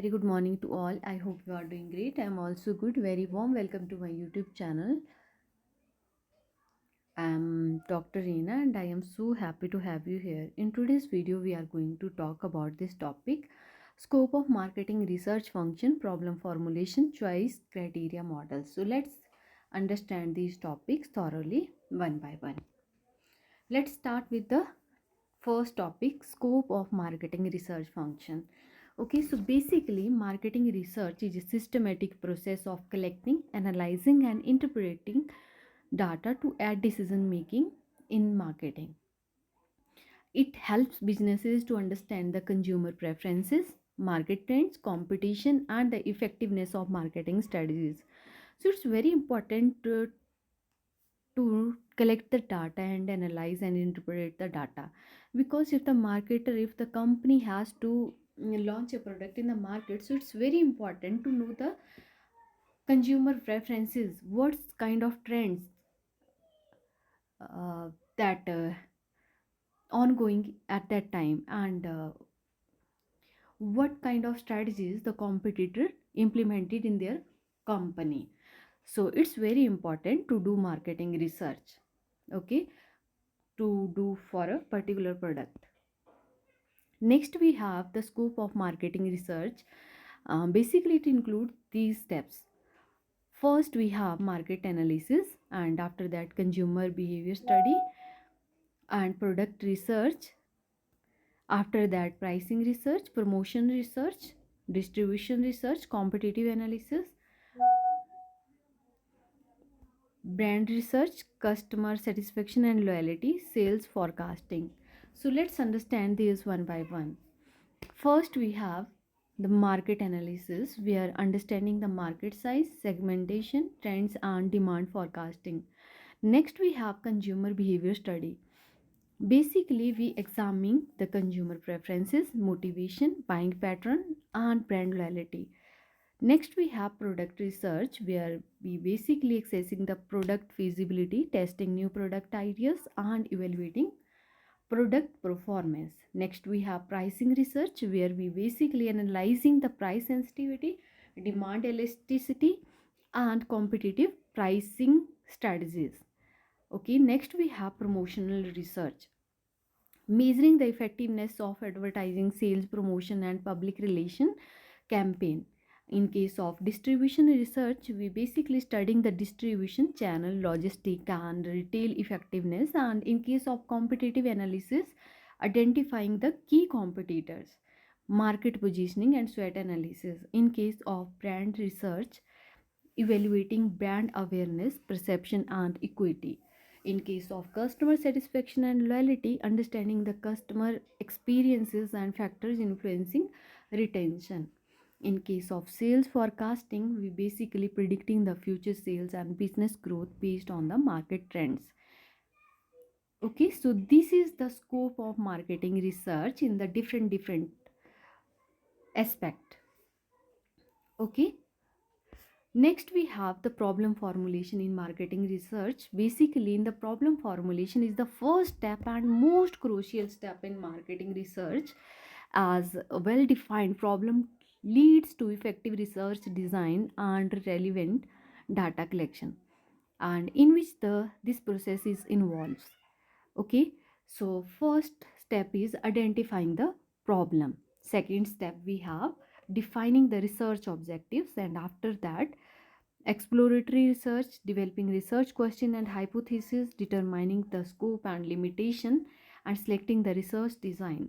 Very good morning to all. I hope you are doing great. I am also good. Very warm welcome to my YouTube channel. I am Dr. Reena and I am so happy to have you here. In today's video, we are going to talk about this topic: scope of marketing research function, problem formulation, choice, criteria models. So let's understand these topics thoroughly one by one. Let's start with the first topic: scope of marketing research function. Okay, so basically marketing research is a systematic process of collecting, analyzing and interpreting data to aid decision making in marketing. It helps businesses to understand the consumer preferences, market trends, competition and the effectiveness of marketing strategies. So it's very important to collect the data and analyze and interpret the data, because if the marketer, if the company has to launch a product in the market, so it's very important to know the consumer preferences, what kind of trends that ongoing at that time, and what kind of strategies the competitor implemented in their company. So it's very important to do marketing research, okay, to do for a particular product. Next, we have the scope of marketing research. Basically, it includes these steps. First, we have market analysis, and after that, consumer behavior study and product research. After that, pricing research, promotion research, distribution research, competitive analysis, brand research, customer satisfaction and loyalty, sales forecasting. So let's understand these one by one. First, we have the market analysis. We are understanding the market size, segmentation, trends, and demand forecasting. Next, we have consumer behavior study. Basically, we examine the consumer preferences, motivation, buying pattern, and brand loyalty. Next, we have product research, where we basically assessing the product feasibility, testing new product ideas, and evaluating product performance. Next, we have pricing research, where we basically analyzing the price sensitivity, demand elasticity and competitive pricing strategies. Okay, next we have promotional research, measuring the effectiveness of advertising, sales, promotion and public relation campaign. In case of distribution research, we basically studying the distribution channel, logistic and retail effectiveness. And in case of competitive analysis, identifying the key competitors, market positioning and SWOT analysis. In case of brand research, evaluating brand awareness, perception and equity. In case of customer satisfaction and loyalty, understanding the customer experiences and factors influencing retention. In case of sales forecasting, we basically predicting the future sales and business growth based on the market trends. Okay, so this is the scope of marketing research in the different aspect. Okay, next we have the problem formulation in marketing research. Basically, in the problem formulation is the first step and most crucial step in marketing research, as a well defined problem leads to effective research design and relevant data collection, and in which this process is involves. Okay, so first step is identifying the problem. Second step, we have defining the research objectives, and after that, exploratory research, developing research question and hypothesis, determining the scope and limitation, and selecting the research design.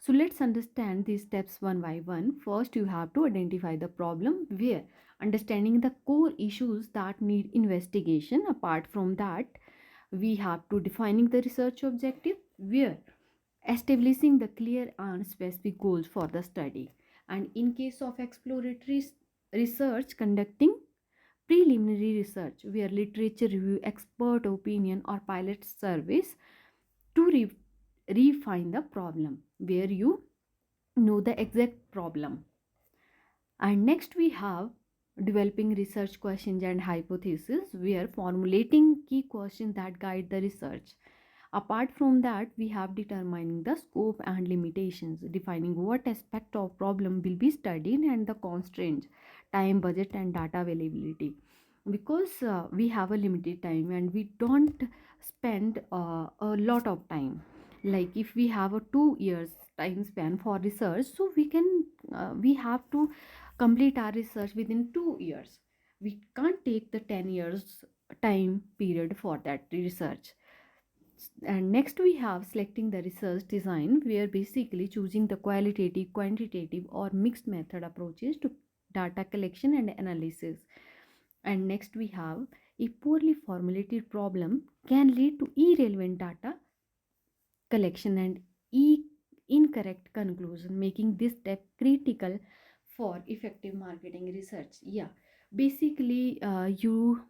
So let's understand these steps one by one. First, you have to identify the problem, where understanding the core issues that need investigation. Apart from that, we have to defining the research objective, where establishing the clear and specific goals for the study. And in case of exploratory research, conducting preliminary research, where literature review, expert opinion or pilot surveys to refine the problem, where you know the exact problem. And next we have developing research questions and hypothesis, where formulating key questions that guide the research. Apart from that, we have determining the scope and limitations, defining what aspect of problem will be studied and the constraints, time, budget, and data availability. Because we have a limited time and we don't spend a lot of time. Like if we have a 2 years time span for research, so we have to complete our research within 2 years. We can't take the 10 years time period for that research. And next we have selecting the research design, where basically choosing the qualitative, quantitative, or mixed method approaches to data collection and analysis. And next we have a poorly formulated problem can lead to irrelevant data collection and incorrect conclusion, making this step critical for effective marketing research. Yeah, basically, you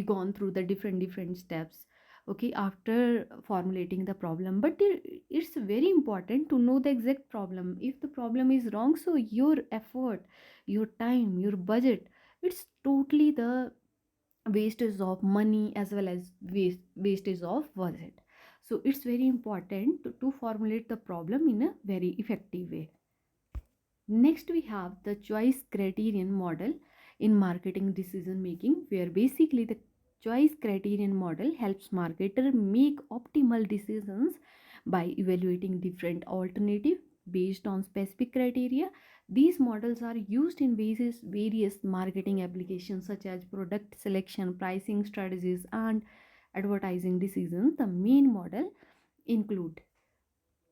gone through the different steps, okay, after formulating the problem. But it's very important to know the exact problem. If the problem is wrong, so your effort, your time, your budget, it's totally the wastage of money as well as wastage of budget. So it's very important to formulate the problem in a very effective way. Next we have the choice criterion model in marketing decision making, where basically the choice criterion model helps marketer make optimal decisions by evaluating different alternatives based on specific criteria. These models are used in various marketing applications such as product selection, pricing strategies, and advertising decisions. The main model include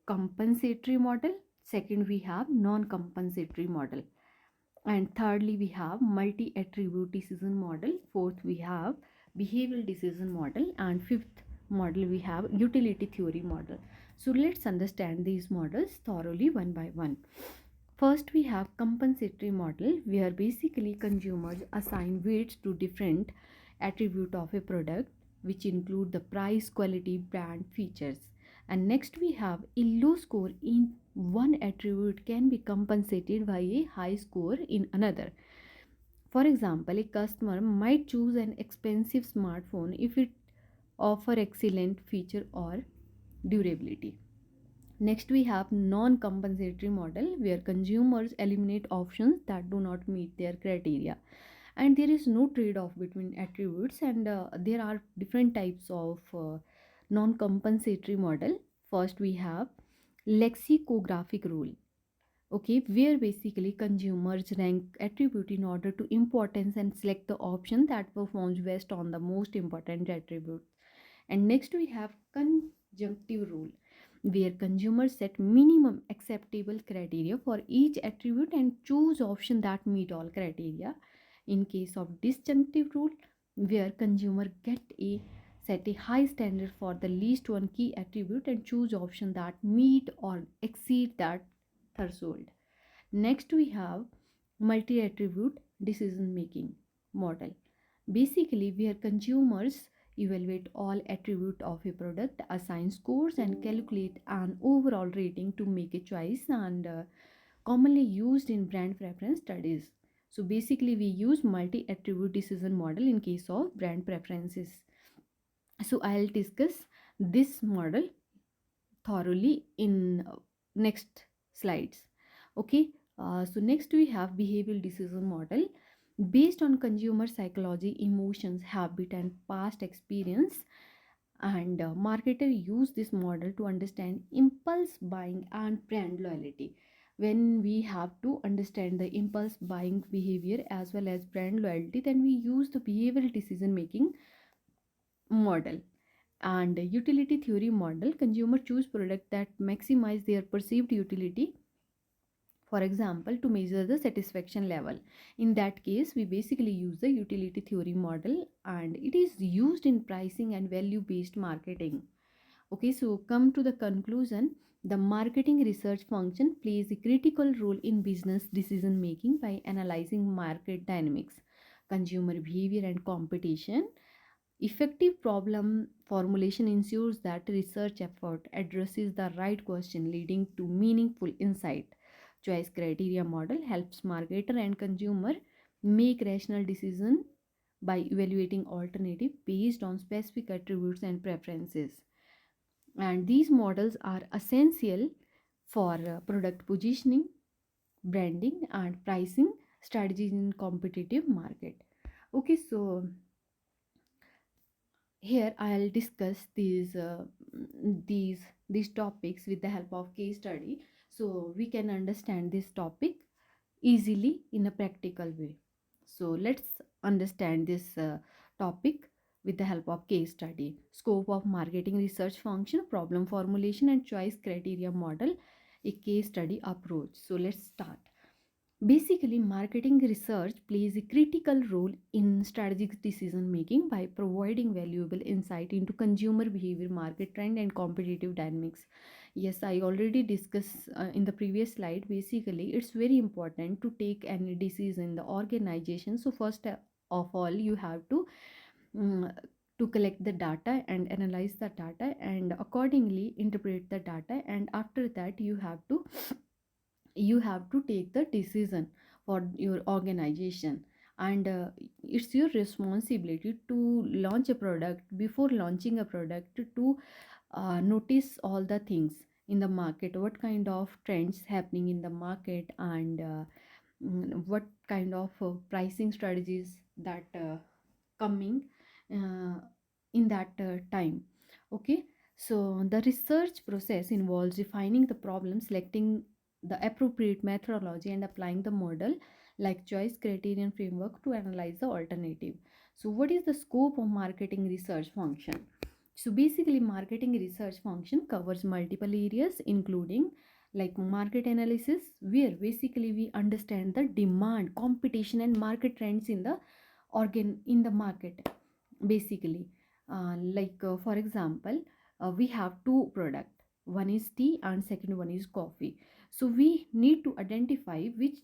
compensatory model, second we have non-compensatory model, and thirdly we have multi-attribute decision model, fourth we have behavioral decision model, and fifth model we have utility theory model. So let's understand these models thoroughly one by one. First, we have compensatory model, where basically consumers assign weights to different attribute of a product, which include the price, quality, brand, features. And next, we have a low score in one attribute can be compensated by a high score in another. For example, a customer might choose an expensive smartphone if it offer excellent feature or durability. Next, we have non-compensatory model, where consumers eliminate options that do not meet their criteria, and there is no trade-off between attributes. And there are different types of non-compensatory model. First, we have lexicographic rule. Okay, where basically consumers rank attribute in order to importance and select the option that performs best on the most important attribute. And next we have conjunctive rule, where consumers set minimum acceptable criteria for each attribute and choose option that meet all criteria. In case of disjunctive rule, where consumer get a set a high standard for the least one key attribute and choose option that meet or exceed that threshold. Next we have multi-attribute decision making model, basically where consumers evaluate all attribute of a product, assign scores, and calculate an overall rating to make a choice, and commonly used in brand preference studies. So basically we use multi-attribute decision model in case of brand preferences. So I'll discuss this model thoroughly in next slides. Okay, so next we have behavioral decision model, based on consumer psychology, emotions, habit, and past experience. And marketer use this model to understand impulse buying and brand loyalty. When we have to understand the impulse buying behavior as well as brand loyalty, then we use the behavioral decision making model. And utility theory model, consumer choose product that maximize their perceived utility, for example to measure the satisfaction level. In that case we basically use the utility theory model, and it is used in pricing and value based marketing. Okay, so come to the conclusion. The marketing research function plays a critical role in business decision making by analyzing market dynamics, consumer behavior, and competition. Effective problem formulation ensures that research effort addresses the right question, leading to meaningful insight. Choice criteria model helps marketer and consumer make rational decision by evaluating alternative based on specific attributes and preferences. And these models are essential for product positioning, branding, and pricing strategies in competitive market. Okay, so here I'll discuss these topics with the help of case study, so we can understand this topic easily in a practical way. So let's understand this topic with the help of case study. Scope of marketing research function, problem formulation, and choice criteria model, a case study approach. So let's start. Basically, marketing research plays a critical role in strategic decision making by providing valuable insight into consumer behavior, market trend, and competitive dynamics. Yes, I already discussed in the previous slide. Basically, it's very important to take any decision in the organization. So, first of all, you have mm, to collect the data and analyze the data and accordingly interpret the data, and after that you have to take the decision for your organization. And it's your responsibility to launch a product. Before launching a product, to notice all the things in the market, what kind of trends happening in the market, and what kind of pricing strategies that coming uh, in that time. Okay, so the research process involves defining the problem, selecting the appropriate methodology, and applying the model like choice criterion framework to analyze the alternative. So what is the scope of marketing research function? So basically, marketing research function covers multiple areas, including like market analysis, where basically we understand the demand, competition, and market trends in the market. Basically, for example, we have two product. One is tea, and second one is coffee. So we need to identify which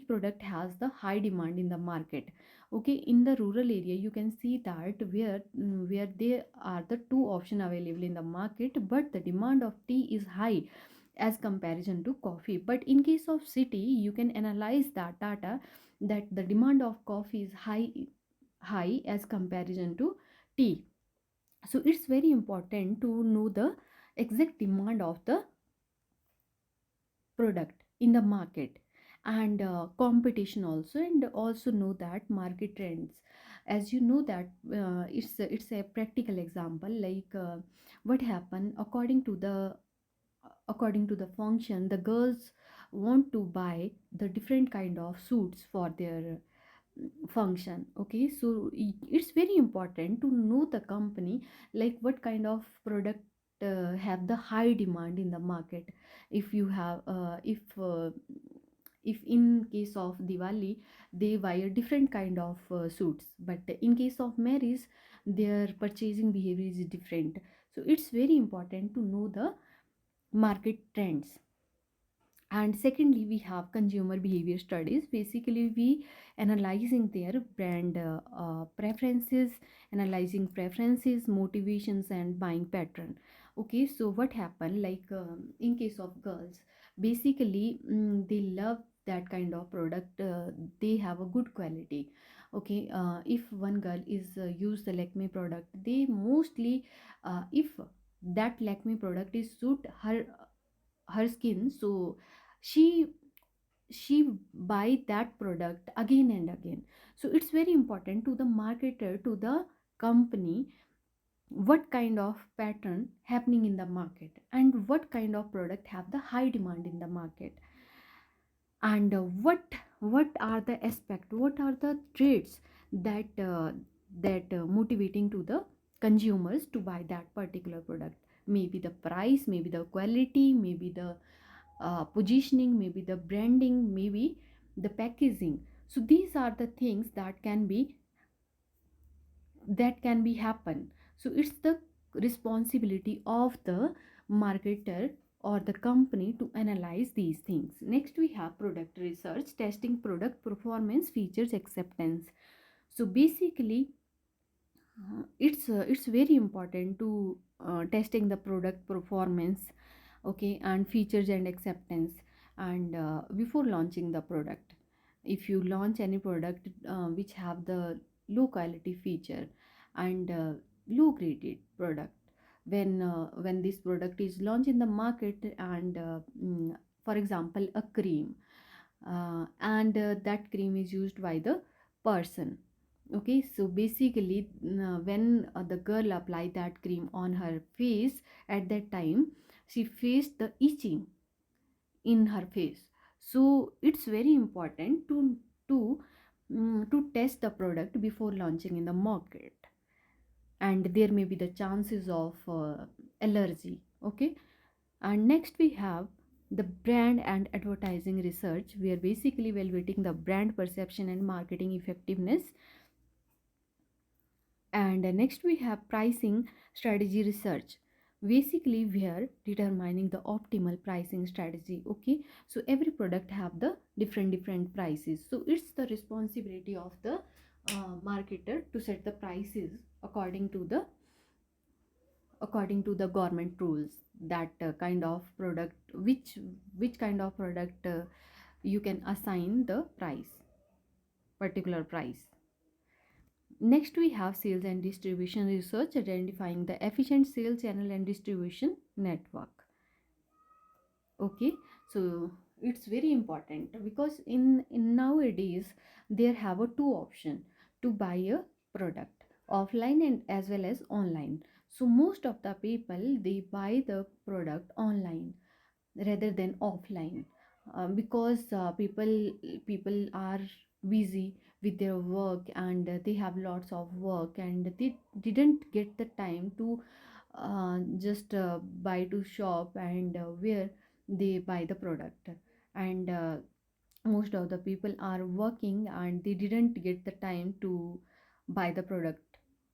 product has the high demand in the market. Okay, in the rural area you can see that where there are the two option available in the market, but the demand of tea is high as comparison to coffee. But in case of city, you can analyze that data, that the demand of coffee is high as comparison to tea. So it's very important to know the exact demand of the product in the market, and competition also, and also know that market trends. As you know that it's a practical example, what happened according to the function, the girls want to buy the different kind of suits for their function. Okay, so it's very important to know the company, like what kind of product have the high demand in the market. If you have if in case of Diwali they buy a different kind of suits, but in case of marriage their purchasing behavior is different. So it's very important to know the market trends. And secondly, we have consumer behavior studies. Basically, we analyzing their brand preferences, analyzing preferences, motivations, and buying pattern. Okay, so what happened, in case of girls, basically they love that kind of product. They have a good quality. Okay, if one girl is use the Lakme product, they mostly if that Lakme product is suit her skin, so she she buy that product again and again. So it's very important to the marketer, to the company, what kind of pattern happening in the market and what kind of product have the high demand in the market, and what are the aspect, what are the traits that motivating to the consumers to buy that particular product. Maybe the price, maybe the quality, maybe the positioning, maybe the branding, maybe the packaging. So these are the things that can be happen. So it's the responsibility of the marketer or the company to analyze these things. Next we have product research, testing product performance, features, acceptance. So basically it's very important to testing the product performance, okay, and features and acceptance, and before launching the product. If you launch any product which have the low quality feature and low graded product, when this product is launched in the market, and for example a cream, and that cream is used by the person. Okay, so basically when the girl applied that cream on her face, at that time she faced the itching in her face. So it's very important to test the product before launching in the market, and there may be the chances of allergy. Okay, and next we have the brand and advertising research. We are basically evaluating the brand perception and marketing effectiveness. And next we have pricing strategy research. Basically we are determining the optimal pricing strategy. Okay, so every product have the different prices, so it's the responsibility of the marketer to set the prices according to the government rules, that kind of product, which kind of product you can assign the particular price. Next we have sales and distribution research, identifying the efficient sales channel and distribution network. Okay, so it's very important because in nowadays there have a two option to buy a product, offline and as well as online. So most of the people they buy the product online rather than offline, because people are busy with their work, and they have lots of work, and they didn't get the time to just buy to shop, and where they buy the product. And most of the people are working and they didn't get the time to buy the product.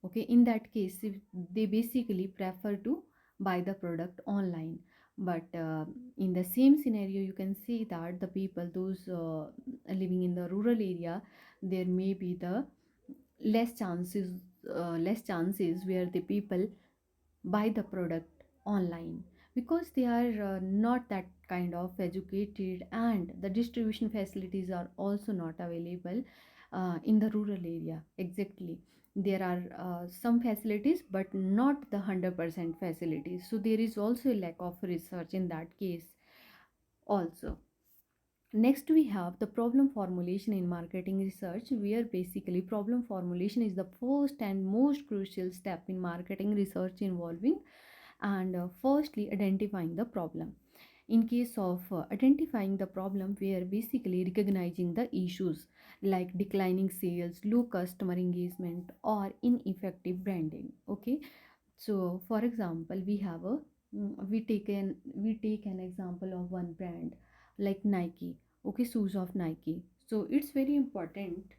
Okay, in that case if they basically prefer to buy the product online. But in the same scenario you can see that the people those living in the rural area, there may be the less chances where the people buy the product online, because they are not that kind of educated, and the distribution facilities are also not available in the rural area. Exactly, there are some facilities but not the 100% facilities, so there is also a lack of research in that case also. Next, we have the problem formulation in marketing research, where basically problem formulation is the first and most crucial step in marketing research, involving and firstly identifying the problem. In case of identifying the problem, we are basically recognizing the issues like declining sales, low customer engagement, or ineffective branding. Okay, so for example we have a we take an example of one brand like Nike. Okay, shoes of Nike. So it's very important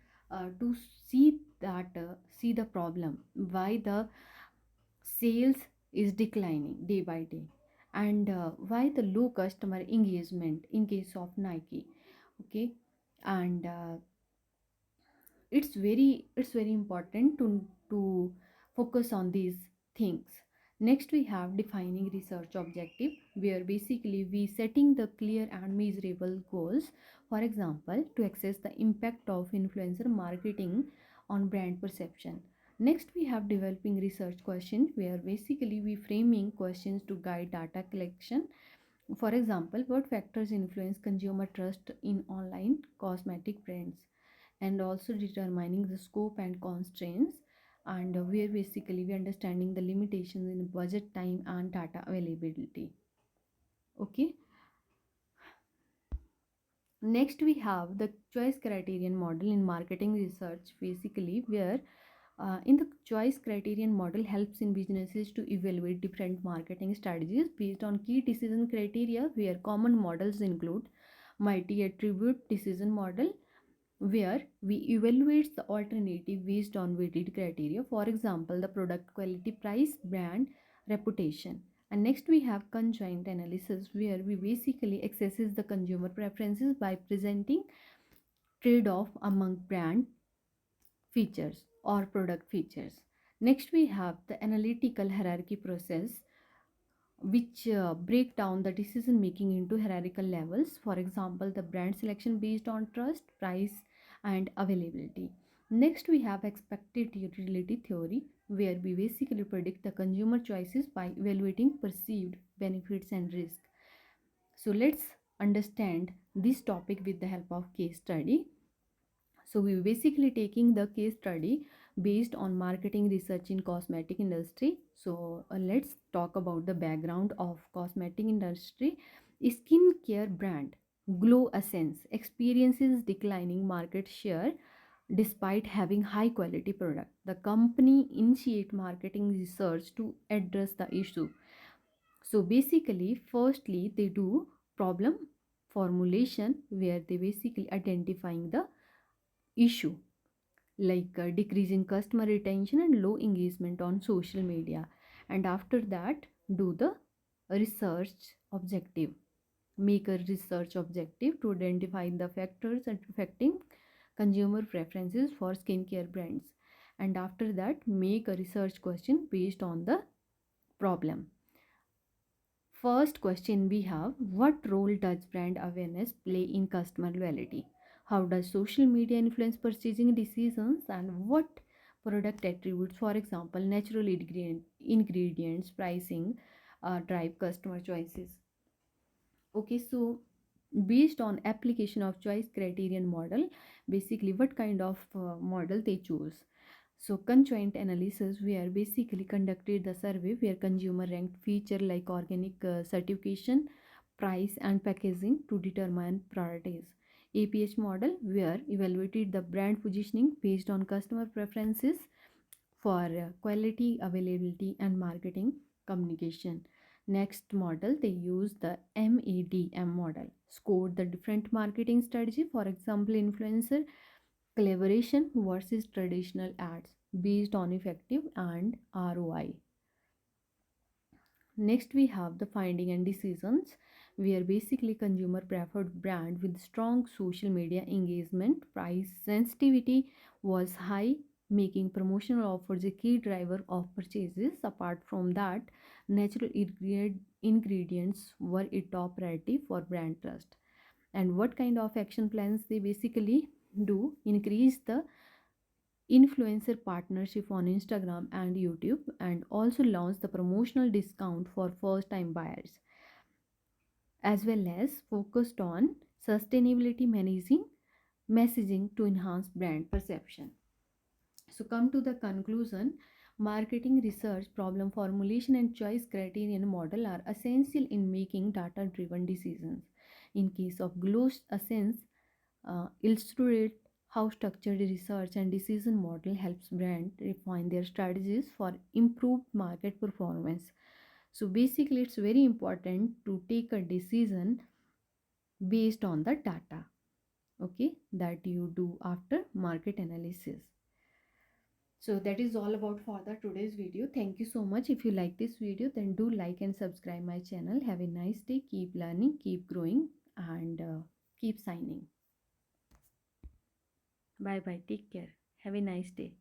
to see the problem, why the sales is declining day by day, and why the low customer engagement in case of Nike. Okay, and it's very important to focus on these things. Next we have defining research objective, where basically we setting the clear and measurable goals. For example, to assess the impact of influencer marketing on brand perception. Next we have developing research questions, where basically we framing questions to guide data collection. For example, what factors influence consumer trust in online cosmetic brands, and also determining the scope and constraints, and where basically we understanding the limitations in budget, time, and data availability. Okay, next we have the choice criterion model in marketing research, basically where in the choice criterion model helps in businesses to evaluate different marketing strategies based on key decision criteria, where common models include multi-attribute decision model, where we evaluate the alternative based on weighted criteria, for example the product quality, price, brand reputation. And next we have conjoint analysis, where we basically assesses the consumer preferences by presenting trade-off among brand features or product features. Next we have the analytical hierarchy process, which break down the decision making into hierarchical levels, for example the brand selection based on trust, price, and availability. Next we have expected utility theory, where we basically predict the consumer choices by evaluating perceived benefits and risk. So let's understand this topic with the help of case study. So we basically taking the case study based on marketing research in cosmetic industry. So let's talk about the background of cosmetic industry. Skincare brand Glow Essence experiences declining market share despite having high quality product. The company initiate marketing research to address the issue. So basically, firstly, they do problem formulation where they basically identifying the issue like decreasing customer retention and low engagement on social media, and after that do the research objective, make a research objective to identify the factors affecting consumer preferences for skincare brands, and after that make a research question based on the problem. First question we have: what role does brand awareness play in customer loyalty? How does social media influence purchasing decisions, and what product attributes, for example, natural ingredients, pricing, drive customer choices? Okay, so based on application of choice criterion model, basically what kind of model they choose. So conjoint analysis where basically conducted the survey where consumer ranked feature like organic certification, price and packaging to determine priorities. APH model where evaluated the brand positioning based on customer preferences for quality, availability and marketing communication. Next model, they use the MADM model, scored the different marketing strategy, for example, influencer collaboration versus traditional ads based on effective and ROI. Next, we have the finding and decisions, where basically consumer preferred brand with strong social media engagement. Price sensitivity was high, making promotional offers a key driver of purchases. Apart from that, natural ingredients were a top priority for brand trust. And what kind of action plans they basically do: increase the influencer partnership on Instagram and YouTube, and also launch the promotional discount for first time buyers, as well as focused on sustainability managing messaging to enhance brand perception. So come to the conclusion: marketing research, problem formulation and choice criterion model are essential in making data driven decisions. In case of Glow Essence, illustrate how structured research and decision model helps brand refine their strategies for improved market performance. So basically it's very important to take a decision based on the data, okay, that you do after market analysis. So that is all about for the today's video. Thank you so much. If you like this video, then do like and subscribe my channel. Have a nice day. Keep learning, keep growing, and keep signing. Bye bye. Take care. Have a nice day.